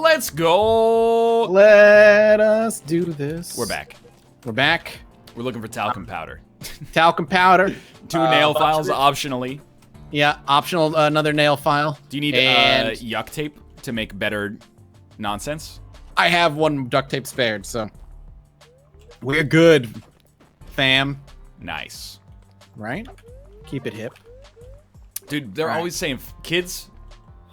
Let's go. Let us do this. We're back. We're back. We're looking for talcum powder. Talcum powder. 2 nail files optionally. Yeah, optional. Another nail file. Do you need yuck tape to make better nonsense? I have 1 duct tape spared, so we're good, fam. Nice. Right? Keep it hip. Dude, they're always saying, kids,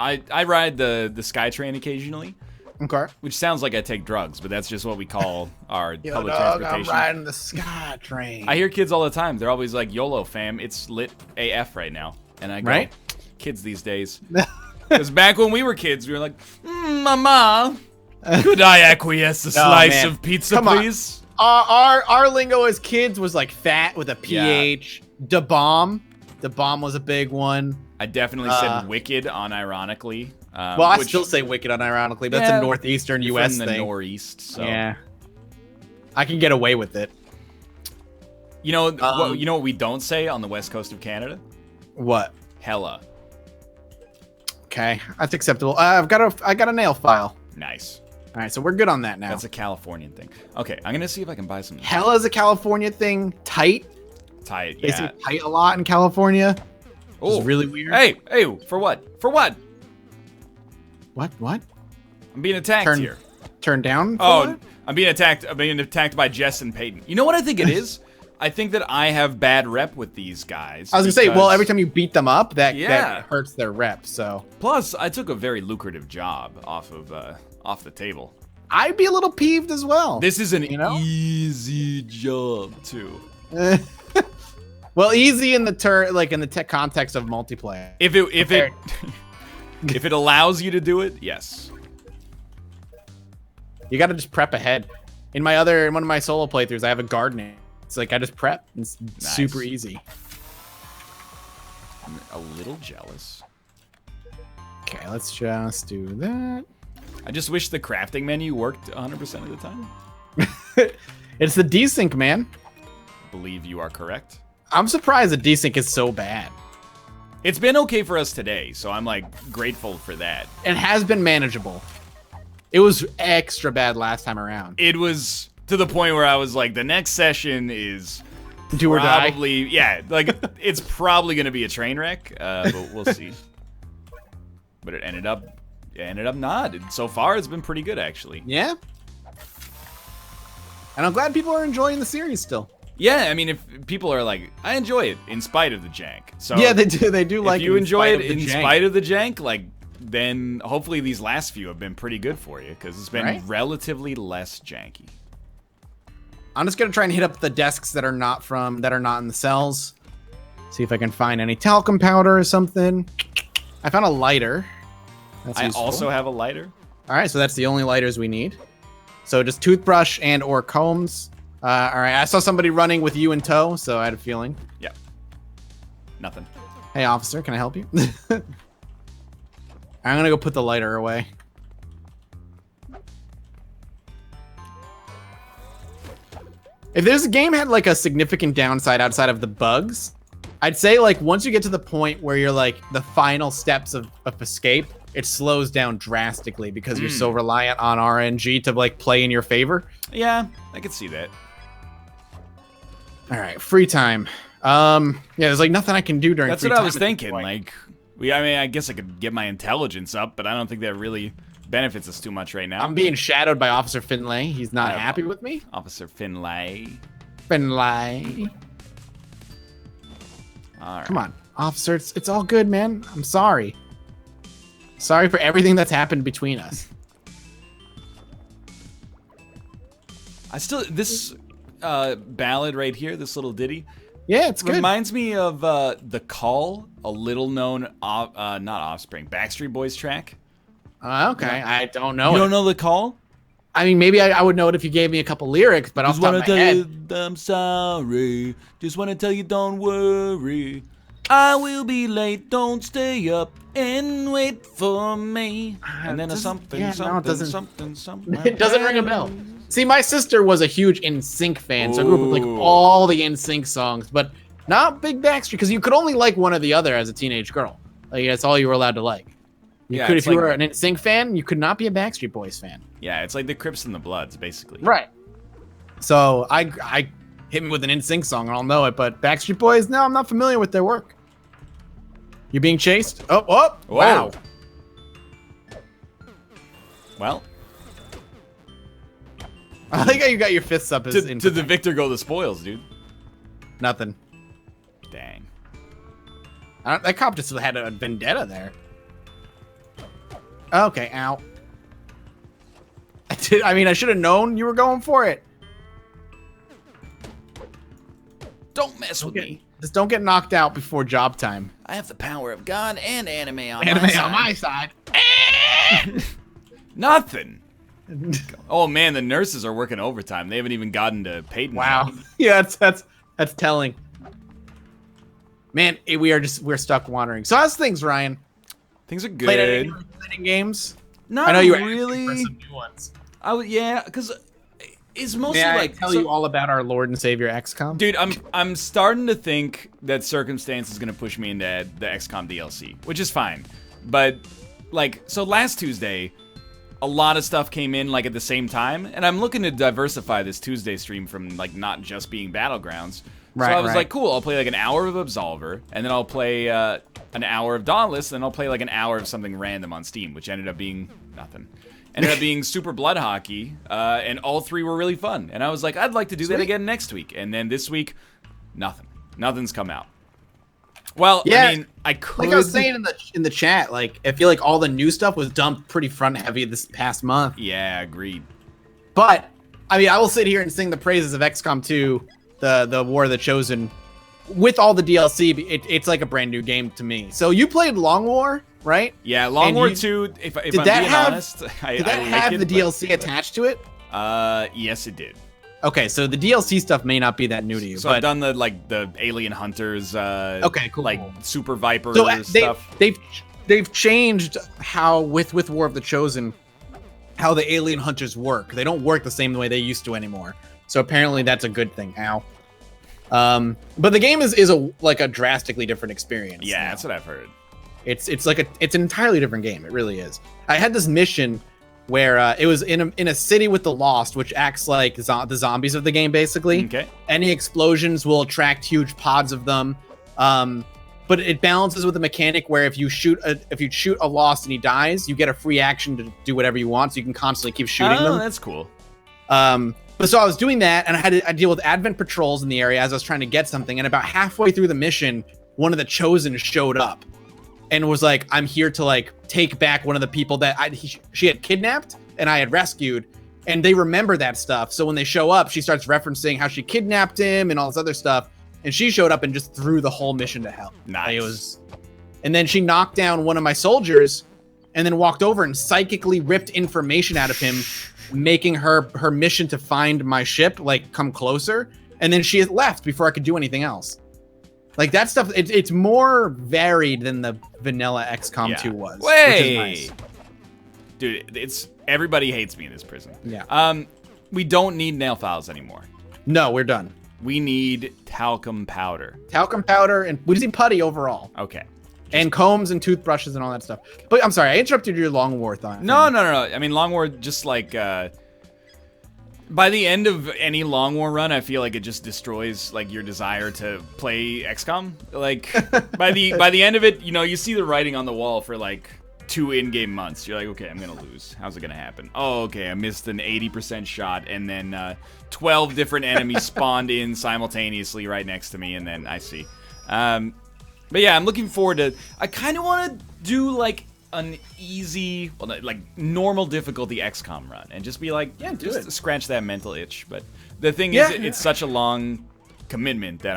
I ride the SkyTrain occasionally. Okay. Which sounds like I take drugs, but that's just what we call our public dog, transportation. I'm riding the SkyTrain. I hear kids all the time. They're always like, YOLO, fam. It's lit AF right now. And I go, right? Kids these days. Because back when we were kids, we were like, Mama, could I acquiesce a slice of pizza, Come please? Our lingo as kids was like fat with a PH. Yeah. Da bomb. The bomb was a big one. I definitely said wicked unironically. Well, I still say wicked unironically, but that's a northeastern U.S. from the thing. northeast, so. Yeah. I can get away with it. You know, you know what we don't say on the west coast of Canada? What? Hella. Okay, that's acceptable. I got a nail file. Nice. All right, so we're good on that now. That's a Californian thing. Okay, I'm gonna see if I can buy some. Hella is a California thing. Tight. Tight. They say tight a lot in California. Oh, it's really weird. Hey, for what? For what? What? I'm being attacked here. Turn down? What? I'm being attacked. I'm being attacked by Jess and Peyton. You know what I think it is? I think that I have bad rep with these guys. I was gonna say, well, every time you beat them up, that Yeah. hurts their rep. So Plus, I took a very lucrative job off the table. I'd be a little peeved as well. This is an easy job too. Well, easy in the in the tech context of multiplayer. If it if it allows you to do it, yes. You got to just prep ahead. In one of my solo playthroughs, I have a gardening. It's like I just prep. It's super easy. I'm a little jealous. Okay, let's just do that. I just wish the crafting menu worked 100% of the time. It's the desync, man. Believe you are correct. I'm surprised the desync is so bad. It's been okay for us today, so I'm like grateful for that. It has been manageable. It was extra bad last time around. It was to the point where I was like, the next session is do or die. Yeah, like it's probably gonna be a train wreck, but we'll see. But it ended up not. And so far, it's been pretty good actually. Yeah. And I'm glad people are enjoying the series still. Yeah, I mean, if people are like, I enjoy it in spite of the jank. So yeah, they do. They do like. If you enjoy it in spite of the jank, like, then hopefully these last few have been pretty good for you because it's been relatively less janky. I'm just gonna try and hit up the desks that are not in the cells. See if I can find any talcum powder or something. I found a lighter. That's useful. Also have a lighter. All right, so that's the only lighters we need. So just toothbrush and or combs. All right, I saw somebody running with you in tow, so I had a feeling. Yeah. Nothing. Hey, officer, can I help you? I'm gonna go put the lighter away. If this game had like a significant downside outside of the bugs, I'd say like once you get to the point where you're like the final steps of escape, it slows down drastically because you're so reliant on RNG to like play in your favor. Yeah, I could see that. All right, free time. Yeah, there's like nothing I can do during. That's free what time I was thinking. Like, I mean, I guess I could get my intelligence up, but I don't think that really benefits us too much right now. I'm being shadowed by Officer Finlay. He's not happy with me. Officer Finlay. Finlay. All right. Come on, officer. It's all good, man. I'm sorry. Sorry for everything that's happened between us. This ballad right here, this little ditty. Yeah, it's good. Reminds me of The Call, a little known, not Offspring, Backstreet Boys track. Okay, I don't know. You don't know The Call? I mean, maybe I would know it if you gave me a couple lyrics, but off the top of my head. I'm sorry. Just want to tell you, don't worry. I will be late. Don't stay up and wait for me. And then something. It doesn't ring a bell. See, my sister was a huge NSYNC fan, so I grew up with like all the NSYNC songs, but not big Backstreet because you could only like one or the other as a teenage girl. Like that's all you were allowed to like. You Yeah, could, it's if you like- were an NSYNC fan, you could not be a Backstreet Boys fan. Yeah, it's like the Crips and the Bloods, basically. Right. So I hit me with an NSYNC song and I'll know it, but Backstreet Boys, no, I'm not familiar with their work. You're being chased? Oh, Whoa. wow. Well, I like how you got your fists up. to the victor go the spoils, dude. Nothing. Dang. That cop just had a vendetta there. Okay, ow. I should have known you were going for it. Don't mess with me. Just don't get knocked out before job time. I have the power of God and anime on my side. side. Nothing. Oh man, the nurses are working overtime. They haven't even gotten to paid. Wow. Yeah, that's telling. Man, we're stuck wandering. So how's things, Ryan? Things are Played any good. new exciting games? Not I know you were really. asking for some new ones. Yeah, because it's mostly May I like tell you all about our Lord and Savior XCOM? Dude, I'm starting to think that circumstance is gonna push me into the XCOM DLC, which is fine. But like, so last Tuesday, a lot of stuff came in like at the same time, and I'm looking to diversify this Tuesday stream from like not just being Battlegrounds. Right, so I was right. like, cool, I'll play like an hour of Absolver, and then I'll play an hour of Dauntless, and then I'll play like an hour of something random on Steam, which ended up being nothing. Ended up being Super Blood Hockey, and all three were really fun. And I was like, I'd like to do that again next week. And then this week, nothing. Nothing's come out. Well, Yeah, I mean, I could. Like I was saying in the chat, like I feel like all the new stuff was dumped pretty front heavy this past month. Yeah, agreed. But I mean, I will sit here and sing the praises of XCOM 2, the War of the Chosen, with all the DLC. It's like a brand new game to me. So you played Long War, right? Yeah, Long And War you- 2, if I'm did being that have- honest, Did I that like have it, the but- DLC attached to it? Yes, it did. Okay, so the DLC stuff may not be that new to you. So but I've done the Alien Hunters, Okay, cool, like cool. Super Viper so stuff. they've changed how with War of the Chosen, how the alien hunters work. They don't work the same way they used to anymore. So apparently that's a good thing now. But the game is a drastically different experience. Yeah, now. that's what I've heard. It's an entirely different game. It really is. I had this mission where it was in a city with the Lost, which acts like the zombies of the game, basically. Okay. Any explosions will attract huge pods of them. But it balances with a mechanic where if you shoot a Lost and he dies, you get a free action to do whatever you want, so you can constantly keep shooting Oh, them. that's cool. But so I was doing that, and I deal with Advent patrols in the area as I was trying to get something. And about halfway through the mission, one of the Chosen showed up, and was like, "I'm here to like take back one of the people that she had kidnapped and I had rescued." And they remember that stuff. So when they show up, she starts referencing how she kidnapped him and all this other stuff. And she showed up and just threw the whole mission to hell. Nice. And then she knocked down one of my soldiers, and then walked over and psychically ripped information out of him, making her mission to find my ship like come closer. And then she had left before I could do anything else. Like that stuff, it's more varied than the vanilla XCOM 2 was. Which is nice. Dude, it's everybody hates me in this prison. Yeah. We don't need nail files anymore. No, we're done. We need talcum powder. Talcum powder, and we just need putty overall. Okay. And combs and toothbrushes and all that stuff. But I'm sorry, I interrupted your Long War thought. No. I mean, Long War, just like, by the end of any Long War run, I feel like it just destroys, like, your desire to play XCOM. Like, by the end of it, you know, you see the writing on the wall for, like, 2 in-game months. You're like, okay, I'm gonna lose. How's it gonna happen? Oh, okay, I missed an 80% shot, and then 12 different enemies spawned in simultaneously right next to me, and then I see. But yeah, I'm looking forward to... I kind of want to do, like, an easy, well, like, normal difficulty XCOM run, and just be like, yeah, just scratch that mental itch. But the thing is, it's such a long commitment that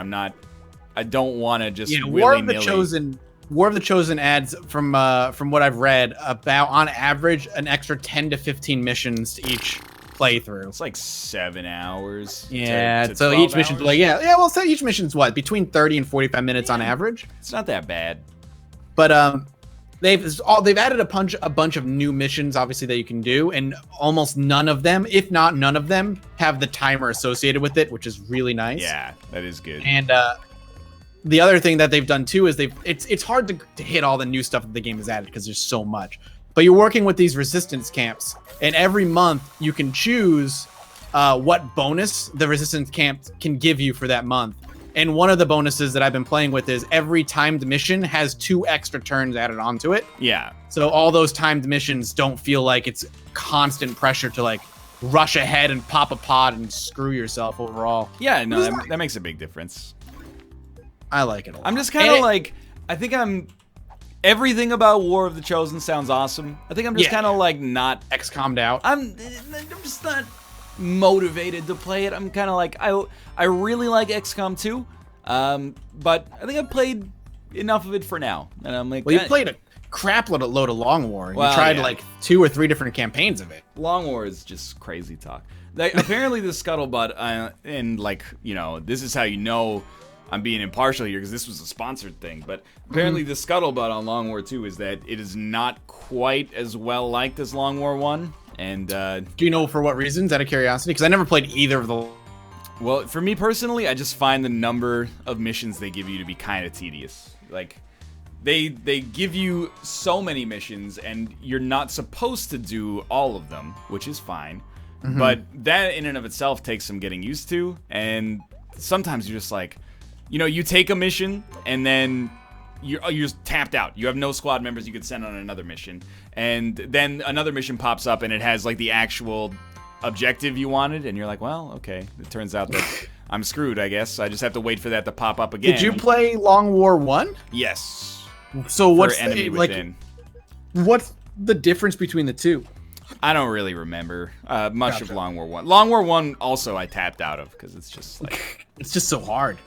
I don't want to just willy-nilly... War of the Chosen adds, from what I've read, about on average an extra 10 to 15 missions to each playthrough. It's like 7 hours. Yeah, to so 12 each mission's hours. like well, so each mission's what, between 30 and 45 minutes on average. It's not that bad. But they've added a bunch of new missions, obviously, that you can do, and almost none of them, if not none of them, have the timer associated with it, which is really nice. Yeah, that is good. And the other thing that they've done too is it's hard to hit all the new stuff that the game has added because there's so much. But you're working with these resistance camps, and every month you can choose what bonus the resistance camp can give you for that month. And one of the bonuses that I've been playing with is every timed mission has 2 extra turns added onto it. Yeah. So all those timed missions don't feel like it's constant pressure to like rush ahead and pop a pod and screw yourself overall. Yeah, no, that makes a big difference. I like it a lot. I'm just kind of like, I think everything about War of the Chosen sounds awesome. I think I'm just kind of like not XCOM'd out. I'm just not motivated to play it. I'm kind of like, I really like XCOM 2, but I think I've played enough of it for now. And I'm like, well, you played a crap load of Long War. Well, you tried like 2 or 3 different campaigns of it. Long War is just crazy talk. Like, apparently the scuttlebutt, and like, you know, this is how you know I'm being impartial here because this was a sponsored thing, but apparently the scuttlebutt on Long War 2 is that it is not quite as well liked as Long War 1. And do you know for what reasons, out of curiosity? Because I never played either of the... Well, for me personally, I just find the number of missions they give you to be kind of tedious. Like, they give you so many missions, and you're not supposed to do all of them, which is fine. But that in and of itself takes some getting used to, and sometimes you're just like, you know, you take a mission, and then you're just tapped out. You have no squad members you could send on another mission. And then another mission pops up, and it has, like, the actual objective you wanted, and you're like, well, okay. It turns out that I'm screwed, I guess. I just have to wait for that to pop up again. Did you play Long War 1? Yes. So what's Enemy Within. What's the difference between the two? I don't really remember much of Long War 1. Long War 1 also I tapped out of because it's just like... It's just so hard.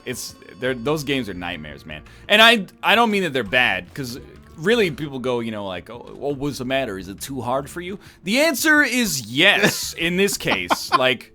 Those games are nightmares, man. And I don't mean that they're bad, because really people go, you know, like, oh, what's the matter? Is it too hard for you? The answer is yes in this case. Like,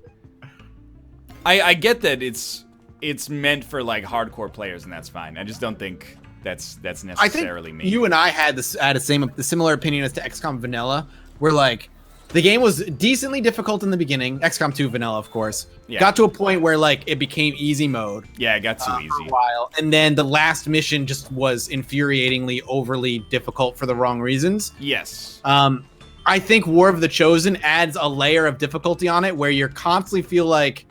I get that it's meant for like hardcore players, and that's fine. I just don't think that's necessarily me. You and I had a similar opinion as to XCOM Vanilla, where like the game was decently difficult in the beginning. XCOM 2 Vanilla, of course. Yeah. Got to a point where like it became easy mode. Yeah, it got too easy. For a while. And then the last mission just was infuriatingly overly difficult for the wrong reasons. Yes. I think War of the Chosen adds a layer of difficulty on it where you're constantly feel like,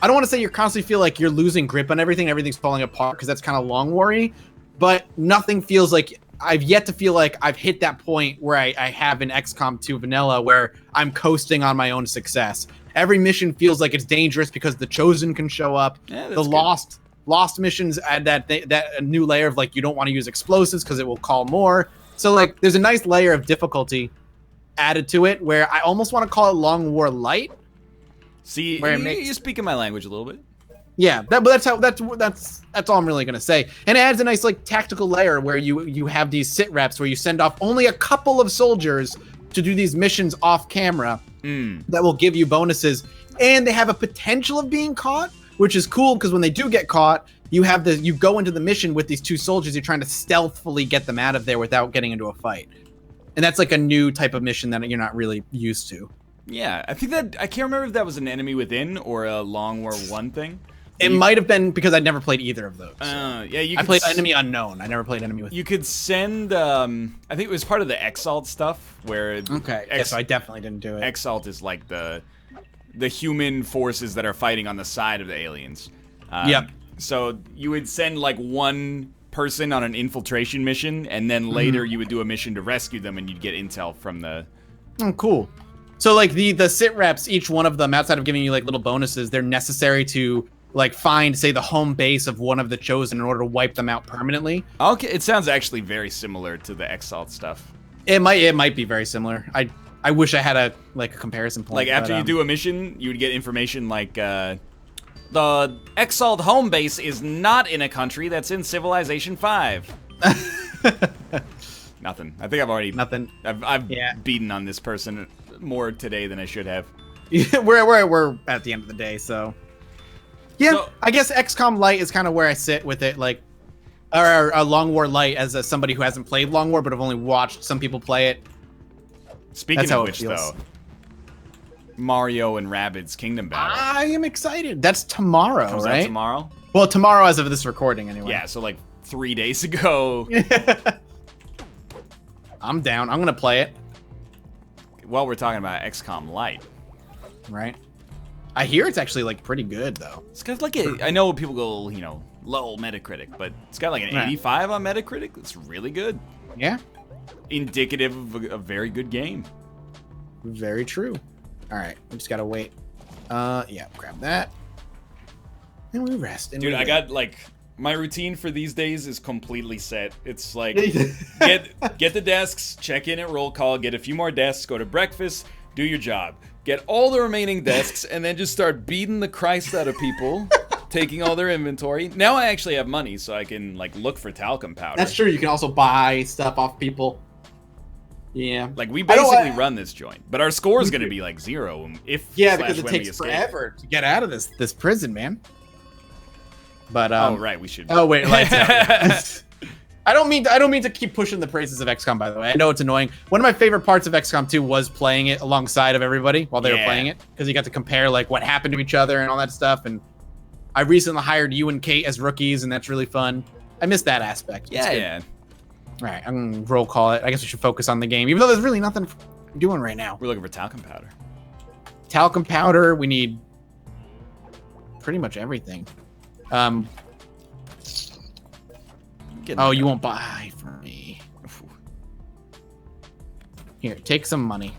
I don't want to say you're constantly feel like you're losing grip on everything. Everything's falling apart, because that's kind of Long War-y, but nothing feels like, I've yet to feel like I've hit that point where I have in XCOM 2 Vanilla where I'm coasting on my own success. Every mission feels like it's dangerous because the Chosen can show up. Yeah, the Lost missions add that new layer of like, you don't want to use explosives because it will call more. So like there's a nice layer of difficulty added to it where I almost want to call it Long War Light. See, you're speaking my language a little bit. Yeah, but that's all I'm really gonna say. And it adds a nice like tactical layer where you have these sit reps where you send off only a couple of soldiers to do these missions off camera that will give you bonuses, and they have a potential of being caught, which is cool because when they do get caught, you go into the mission with these 2 soldiers. You're trying to stealthily get them out of there without getting into a fight, and that's like a new type of mission that you're not really used to. Yeah, I can't remember if that was an Enemy Within or a Long War 1 thing. It might have been because I'd never played either of those. Yeah, I played Enemy Unknown. I never played Enemy Within. You could send, I think it was part of the Exalt stuff, where... Okay, so I definitely didn't do it. Exalt is like the human forces that are fighting on the side of the aliens. Yep. So you would send like one person on an infiltration mission, and then later you would do a mission to rescue them, and you'd get intel from the... Oh, cool. So like the sit reps, each one of them, outside of giving you like little bonuses, they're necessary to like find, say, the home base of one of the Chosen in order to wipe them out permanently. Okay, it sounds actually very similar to the Exalt stuff. It might be very similar. I wish I had a comparison point. Like after you do a mission, you would get information like the Exalt home base is not in a country that's in Civilization 5. Nothing. I think I've already I've beaten on this person more today than I should have. we're at the end of the day, so. Yeah, so, I guess XCOM Light is kind of where I sit with it, like, or Long War Light as somebody who hasn't played Long War but have only watched some people play it. Speaking of which, though, Mario and Rabbids Kingdom Battle. I am excited. That's tomorrow, Comes right? Out tomorrow. Well, tomorrow as of this recording, anyway. Yeah, so like 3 days ago. I'm down. I'm gonna play it. Well, we're talking about XCOM Lite. Right. I hear it's actually like pretty good though. It's got like I know people go, you know, low Metacritic, but it's got like an 85 on Metacritic. It's really good. Yeah. Indicative of a very good game. Very true. All right, we just gotta wait. Yeah, grab that. And we rest. And Dude, we I wait. got like my routine for these days is completely set. It's like get the desks, check in at roll call, get a few more desks, go to breakfast, do your job. Get all the remaining desks, and then just start beating the Christ out of people, taking all their inventory. Now I actually have money, so I can like look for talcum powder. That's true. You can also buy stuff off people. Yeah. Like we basically run this joint, but our score is going to be like 0 if because it when takes we escape. forever to get out of this prison, man. But oh right, we should. Oh wait, lights out. I don't mean to keep pushing the praises of XCOM, by the way. I know it's annoying. One of my favorite parts of XCOM 2 was playing it alongside of everybody while they were playing it, because you got to compare like what happened to each other and all that stuff. And I recently hired you and Kate as rookies, and that's really fun. I miss that aspect. Yeah. All right, I'm gonna roll call it. I guess we should focus on the game, even though there's really nothing doing right now. We're looking for talcum powder. Talcum powder. We need pretty much everything. Oh, you won't buy from me. Here, take some money.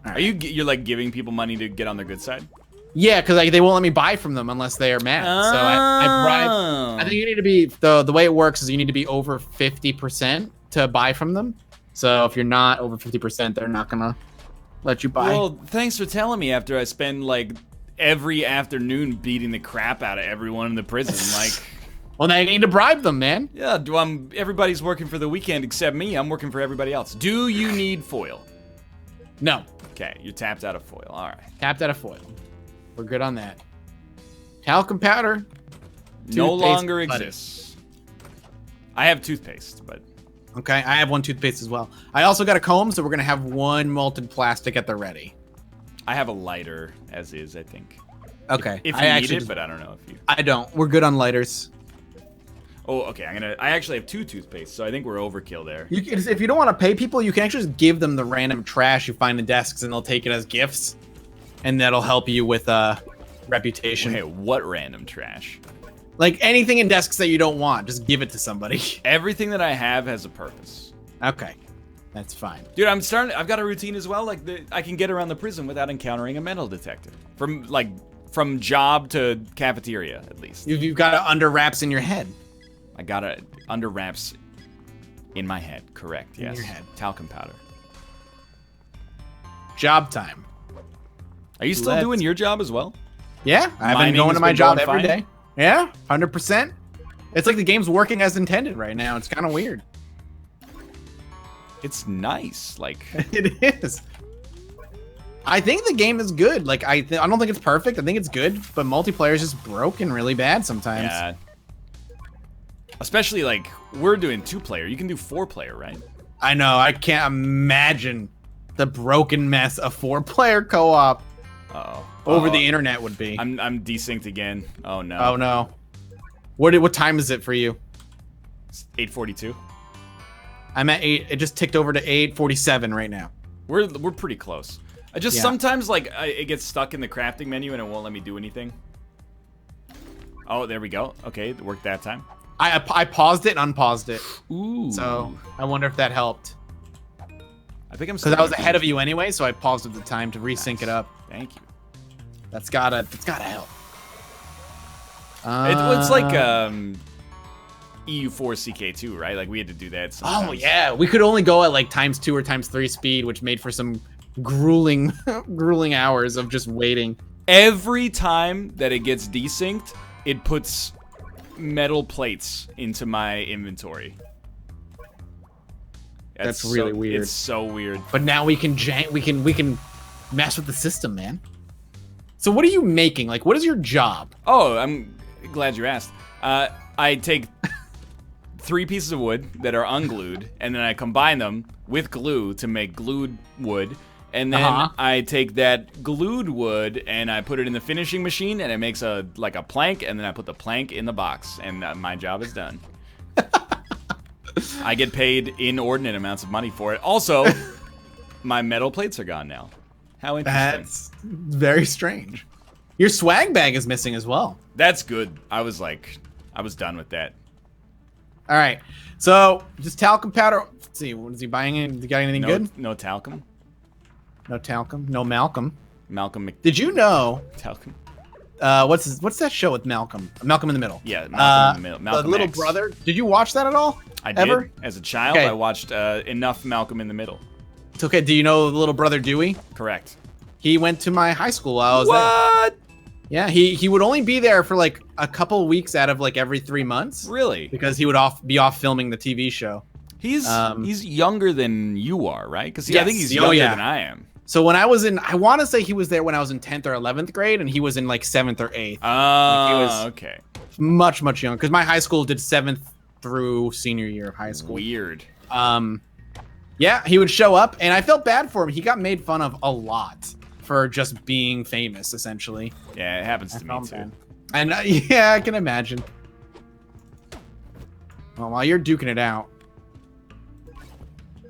Are you're like giving people money to get on their good side? Yeah, because they won't let me buy from them unless they are mad. So I bribe. I think you need to be the way it works is you need to be over 50% to buy from them. So if you're not over 50%, they're not gonna let you buy. Well, thanks for telling me after I spend like every afternoon beating the crap out of everyone in the prison. Like, well, now you need to bribe them, man. yeah, everybody's working for the weekend except me. I'm working for everybody else. Do you need foil? No. Okay, you're tapped out of foil. All right. Tapped out of foil. We're good on that. Talcum powder. No longer exists. I have toothpaste, but... Okay, I have one toothpaste as well. I also got a comb, so we're going to have one molten plastic at the ready. I have a lighter, as is, I think. Okay. If you need it, but I don't know if you... I don't. We're good on lighters. Oh, okay. I actually have 2 toothpastes, so I think we're overkill there. If you don't want to pay people, you can actually just give them the random trash you find in desks, and they'll take it as gifts. And that'll help you with reputation. Okay, what random trash? Like anything in desks that you don't want, just give it to somebody. Everything that I have has a purpose. Okay, that's fine. Dude, I've got a routine as well. Like I can get around the prison without encountering a metal detector. From job to cafeteria, at least. You've got it under wraps in your head. I got it under wraps in my head. Correct. Yes. In your head. Talcum powder. Job time. Are you still doing your job as well? Yeah, I've been going to my job every day. Yeah, 100%. It's like the game's working as intended right now. It's kind of weird. It's nice. Like it is. I think the game is good. Like I don't think it's perfect. I think it's good, but multiplayer is just broken really bad sometimes. Yeah. Especially like we're doing 2-player. You can do 4-player, right? I know. I can't imagine the broken mess a 4-player co-op over the internet would be. I'm desynced again. Oh no. Oh no. What time is it for you? It's 8:42. I'm at 8. It just ticked over to 8:47 right now. We're pretty close. I just sometimes like it gets stuck in the crafting menu and it won't let me do anything. Oh, there we go. Okay, it worked that time. I paused it and unpaused it. Ooh. So I wonder if that helped. I think I'm because I was ahead of you anyway, so I paused at the time to resync it up. Thank you. That's gotta help. It's like EU4 CK2, right? Like we had to do that sometimes. Oh yeah, we could only go at like ×2 or ×3 speed, which made for some grueling hours of just waiting. Every time that it gets desynced, it puts metal plates into my inventory. That's really weird. It's so weird. But now we can mess with the system, man. So what are you making? Like, what is your job? Oh, I'm glad you asked. I take 3 pieces of wood that are unglued, and then I combine them with glue to make glued wood, And then I take that glued wood and I put it in the finishing machine, and it makes a plank, and then I put the plank in the box, and my job is done. I get paid inordinate amounts of money for it. Also, my metal plates are gone now. How interesting. That's very strange. Your swag bag is missing as well. That's good. I was done with that. All right. So just talcum powder. Let's see. What is he buying? You got anything good? No talcum. No talcum. No Malcolm. Malcolm. Did you know? Talcum. What's that show with Malcolm? Malcolm in the Middle. Yeah, Malcolm in the Middle. Malcolm the little X. brother. Did you watch that at all? I Ever? did. As a child, I watched enough Malcolm in the Middle. It's okay. Do you know the little brother Dewey? Correct. He went to my high school while I was there. What? Yeah, he would only be there for like a couple weeks out of like every 3 months. Really? Because he would be off filming the TV show. He's younger than you are, right? Because yes. I think he's younger than I am. So when I was I want to say he was there when I was in 10th or 11th grade, and he was in like 7th or 8th. Oh, he was okay. Much younger, because my high school did 7th through senior year of high school. Weird. Yeah, he would show up, and I felt bad for him. He got made fun of a lot for just being famous, essentially. Yeah, it happens to me too. Bad. And yeah, I can imagine. Well, while you're duking it out,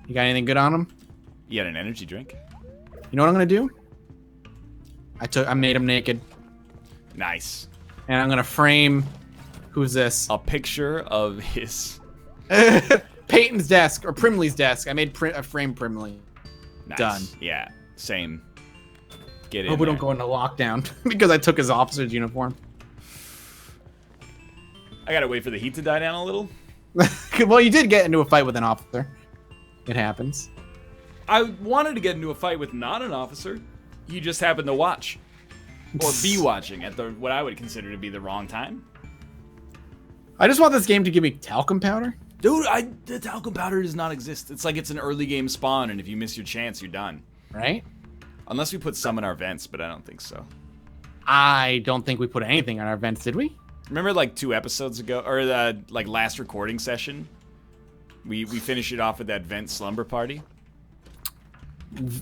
you got anything good on him? You got an energy drink? You know what I'm gonna do? I made him naked. Nice. And I'm gonna frame. Who's this? A picture of his. Peyton's desk or Primley's desk. I made a frame Primley. Nice. Done. Yeah. Same. Get in. Hope we don't go into lockdown because I took his officer's uniform. I gotta wait for the heat to die down a little. Well, you did get into a fight with an officer. It happens. I wanted to get into a fight with not an officer. He just happened to watch. Or be watching at what I would consider to be the wrong time. I just want this game to give me talcum powder. Dude, the talcum powder does not exist. It's like it's an early game spawn, and if you miss your chance, you're done. Right? Unless we put some in our vents, but I don't think so. I don't think we put anything on our vents, did we? Remember like 2 episodes ago, or the like last recording session? We finished it off with that vent slumber party?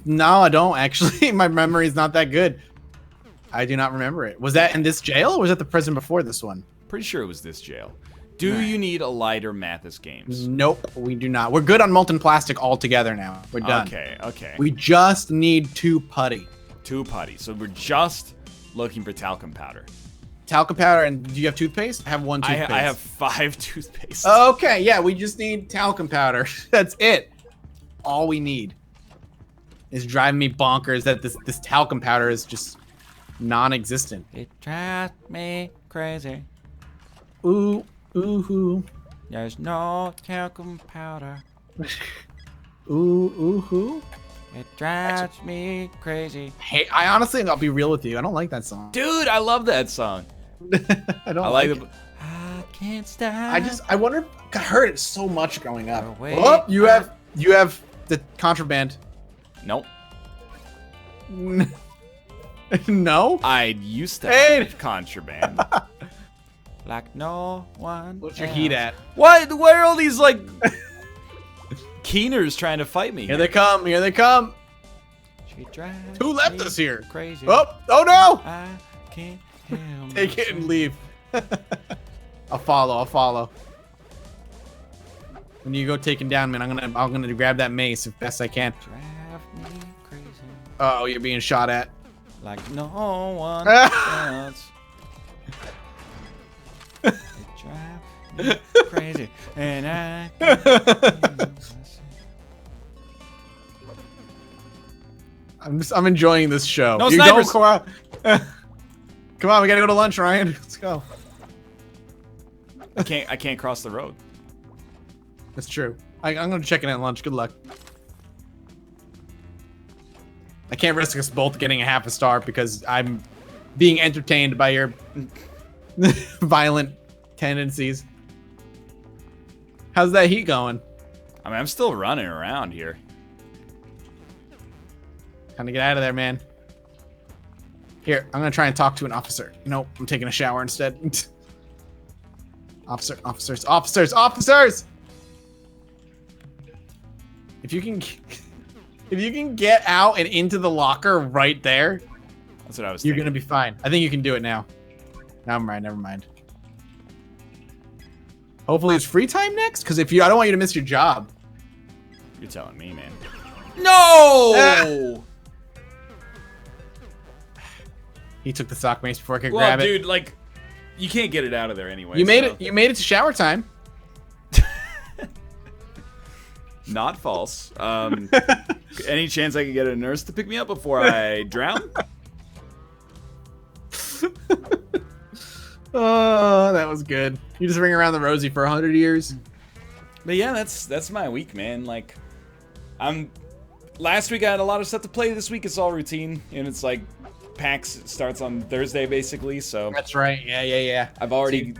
No, I don't actually. My memory is not that good. I do not remember it. Was that in this jail, or was that the prison before this one? Pretty sure it was this jail. Do you need a lighter Mathas games? Nope, we do not. We're good on molten plastic altogether now. We're done. Okay. We just need 2 putty. 2 putty. So we're just looking for talcum powder. Talcum powder, and do you have toothpaste? I have 1 toothpaste. I have 5 toothpaste. Okay, yeah, we just need talcum powder. That's it. All we need is driving me bonkers that this talcum powder is just non-existent. It drives me crazy. Ooh, ooh, There's no talcum powder. ooh. It drives me crazy. Hey, I'll be real with you. I don't like that song. Dude, I love that song. I don't I like it. the. I can't stop. I wonder. I heard it so much growing up. Wait, Oh, you have the contraband. Nope. No. I used to Hey. have contraband. Like no one. What's your else. heat at? What? Where are all these like keeners trying to fight me? Here they come. Here they come. She drives Who left me us here? Crazy. Oh no! I can't help Take it and leave. I'll follow. When you go taking down, man, I'm gonna grab that mace as best I can. Drive me crazy. Oh, you're being shot at. Like no one else. It drives me crazy, and I. I'm enjoying this show. No you snipers. Come on. Come on, we gotta go to lunch, Ryan. Let's go. I can't cross the road. That's true. I'm gonna check in at lunch. Good luck. I can't risk us both getting a half a star because I'm being entertained by your violent tendencies. How's that heat going? I mean, I'm still running around here. Time to get out of there, man. Here, I'm gonna try and talk to an officer. Nope, I'm taking a shower instead. Officers! If you can... If you can get out and into the locker right there, That's what I was you're thinking. gonna be fine. I think you can do it now. Never mind. Never mind. Hopefully it's free time next, because if you, I don't want you to miss your job. You're telling me, man. No! He took the sock mace before I could Well, grab it. dude, like, you can't get it out of there anyway. You made so. it. You made it to shower time. Not false. Any chance I could get a nurse to pick me up before I drown? Oh, that was good. You just ring around the rosy for 100 years. But yeah, that's my week, man. Like, last week I had a lot of stuff to play. This week it's all routine, and it's like PAX starts on Thursday basically. So That's right. Yeah.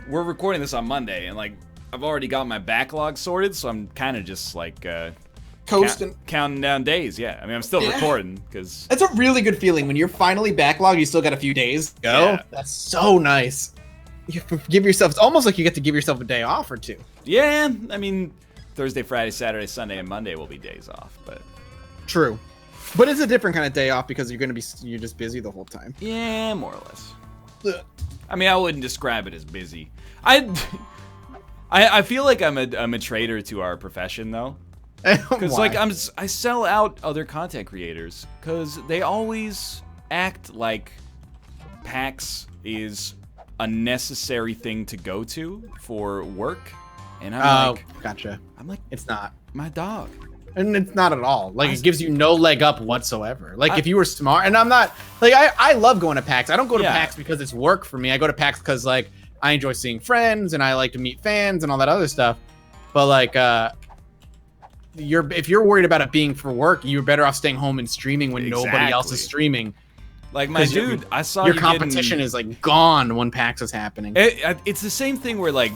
we're recording this on Monday, and like I've already got my backlog sorted, so I'm kind of just like Coasting. counting down days. Yeah, I mean I'm still recording because That's a really good feeling when you're finally backlogged. You still got a few days to go. Yeah. That's so nice. You give yourself. It's almost like you get to give yourself a day off or two. yeah, I mean Thursday, Friday, Saturday, Sunday, and Monday will be days off, but True, but it's a different kind of day off because you're just busy the whole time. yeah, more or less. Ugh. I mean, I wouldn't describe it as busy. I feel like I'm a traitor to our profession though, because Why? like I sell out other content creators because they always act like PAX is a necessary thing to go to for work, and I'm gotcha. I'm like It's not. my dog. And it's not at all. Like, it gives you no leg up whatsoever. Like, if you were smart, and I'm not, like, I love going to PAX. I don't go to PAX because it's work for me. I go to PAX because, like, I enjoy seeing friends, and I like to meet fans and all that other stuff. But, like, if you're worried about it being for work, you're better off staying home and streaming when nobody else is streaming. Like, my dude, I saw your you competition is, like, gone when PAX is happening. It's the same thing where, like,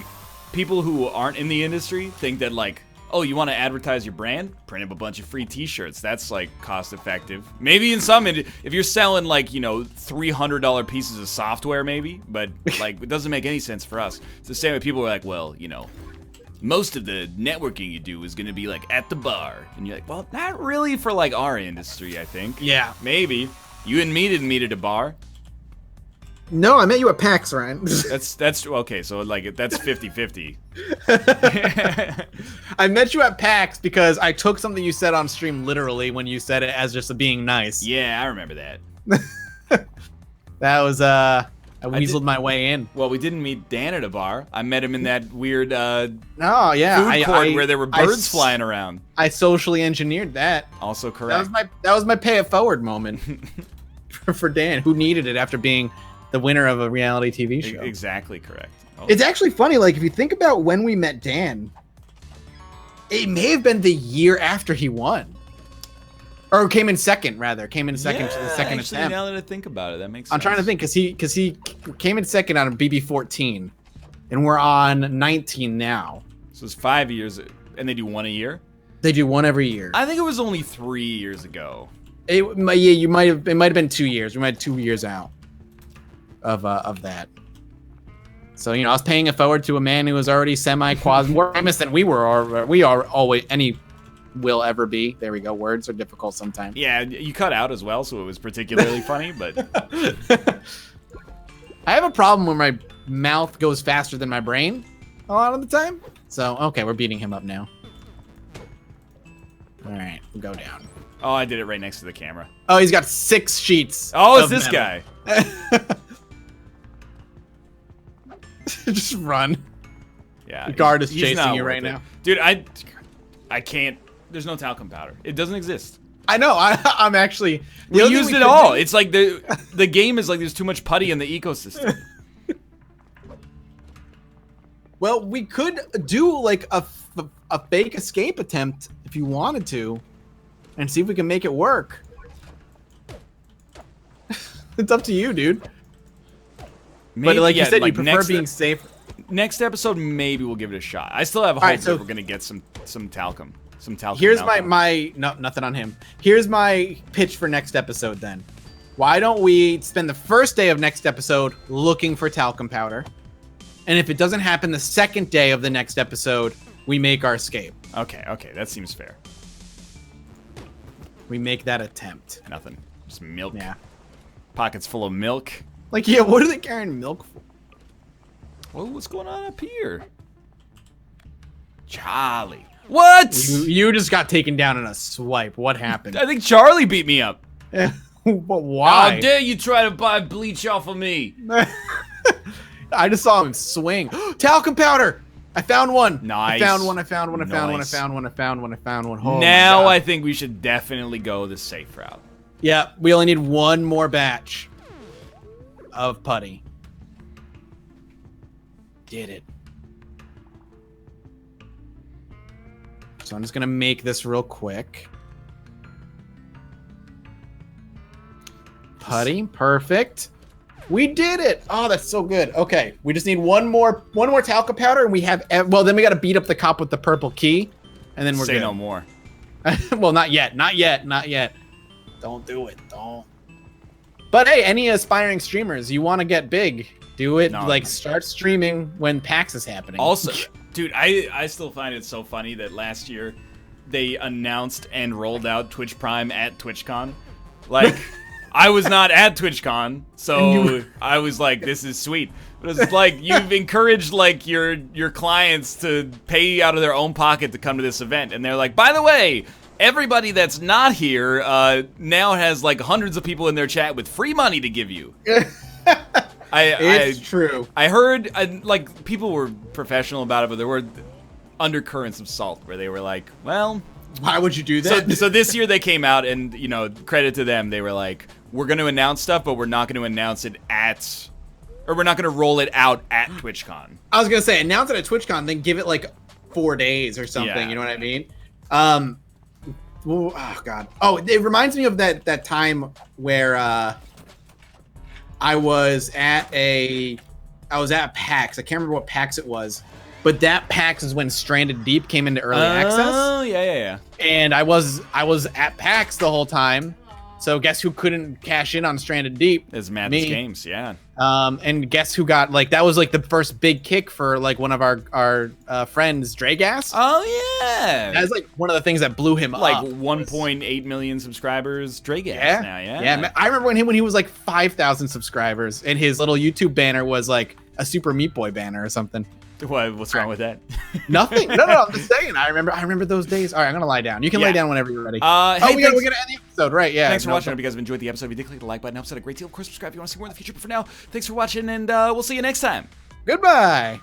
people who aren't in the industry think that, like, oh, you want to advertise your brand? Print up a bunch of free t-shirts. That's, like, cost-effective. Maybe in some, if you're selling, like, you know, $300 pieces of software, maybe. But, like, it doesn't make any sense for us. It's the same way people are like, well, you know, most of the networking you do is going to be, like, at the bar. And you're like, well, not really for, like, our industry, I think. Yeah. Maybe. You and me didn't meet at a bar. No, I met you at PAX, Ryan. That's okay, so like that's 50-50. I met you at PAX because I took something you said on stream literally when you said it as just a being nice. Yeah, I remember that. That was I weaseled my way in. Well, we didn't meet Dan at a bar. I met him in that weird food food court where there were birds flying around. I socially engineered that. Also correct. That was my pay it forward moment for Dan, who needed it after being the winner of a reality TV show. Exactly correct. Oh. It's actually funny, like, if you think about when we met Dan, it may have been the year after he won. Or came in second, rather. Came in second to the second actually, attempt. now that I think about it, that makes sense. I'm trying to think, because he came in second on BB14, and we're on 19 now. So it's 5 years, and they do one a year? They do one every year. I think it was only 3 years ago. It might have been 2 years. We might have 2 years out of that. So, you know, I was paying it forward to a man who was already semi-quasi more famous than we are always will ever be. There we go. Words are difficult sometimes. Yeah, you cut out as well, so it was particularly funny, but I have a problem where my mouth goes faster than my brain a lot of the time. So, okay, we're beating him up now. All right, we'll go down. oh, I did it right next to the camera. Oh, he's got 6 sheets. Oh, it's of this metal. guy. Just run. Yeah, The guard is he's chasing not you worth right it. now. Dude, I can't. There's no talcum powder. It doesn't exist. I know. I'm actually. We used it all. It's like the game is like there's too much putty in the ecosystem. Well, we could do like a fake escape attempt if you wanted to, and see if we can make it work. It's up to you, dude. Maybe, But like you said, like you prefer next being safe. Next episode, maybe we'll give it a shot. I still have hope right, so- that we're gonna get some talcum. Some talcum. Here's malcolm. no, nothing on him. Here's my pitch for next episode then. Why don't we spend the first day of next episode looking for talcum powder? And if it doesn't happen the second day of the next episode, we make our escape. Okay, that seems fair. we make that attempt? Nothing. Just milk. Yeah. Pockets full of milk. Like, yeah, what are they carrying milk for? Whoa, what's going on up here? Charlie. What? You just got taken down in a swipe. What happened? I think Charlie beat me up. But why? How dare you try to buy bleach off of me? I just saw him swing. Talcum powder! I found one. Nice. I found one. Oh, now I think we should definitely go the safe route. Yeah, we only need one more batch of putty. Did it. So I'm just gonna make this real quick. Putty, perfect. We did it. Oh, that's so good. Okay, we just need one more talcum powder, and we have. Well, then we got to beat up the cop with the purple key, and then we're Say good. no more. Well, not yet. Not yet. Not yet. Don't do it. Don't. But hey, any aspiring streamers, you want to get big, do it. No. Like, start streaming when PAX is happening. Also, dude, I still find it so funny that last year they announced and rolled out Twitch Prime at TwitchCon. Like, I was not at TwitchCon, so I was like, this is sweet. But it's like, you've encouraged like your clients to pay out of their own pocket to come to this event, and they're like, by the way, everybody that's not here now has like hundreds of people in their chat with free money to give you. It's true. I heard like people were professional about it, but there were undercurrents of salt where they were like, well, why would you do that? so this year they came out and, you know, credit to them, they were like, we're going to announce stuff, but we're not going to announce it at, or we're not going to roll it out at TwitchCon. I was gonna say, announce it at TwitchCon, then give it like 4 days or something. Yeah. You know what I mean? Oh god. Oh, it reminds me of that time where I was at PAX. I can't remember what PAX it was, but that PAX is when Stranded Deep came into early access. Oh, yeah. And I was at PAX the whole time. So guess who couldn't cash in on Stranded Deep? It's Mathas Games, yeah. And guess who got, like, that was like the first big kick for like one of our friends, Draygas. Oh yeah. That's like one of the things that blew him like up. 1.8 million subscribers. Draygas Yeah. now, yeah. Yeah, I remember when he was like 5,000 subscribers, and his little YouTube banner was like a Super Meat Boy banner or something. What's wrong with that? Nothing. No, I'm just saying. I remember those days. All right, I'm gonna lie down. You can lay down whenever you're ready. Hey, we're gonna end the episode, right? Yeah. Thanks for watching. I hope you guys have enjoyed the episode. If you did, click the like button. Helps out a great deal. Of course, subscribe if you want to see more in the future. But for now, thanks for watching, and we'll see you next time. Goodbye.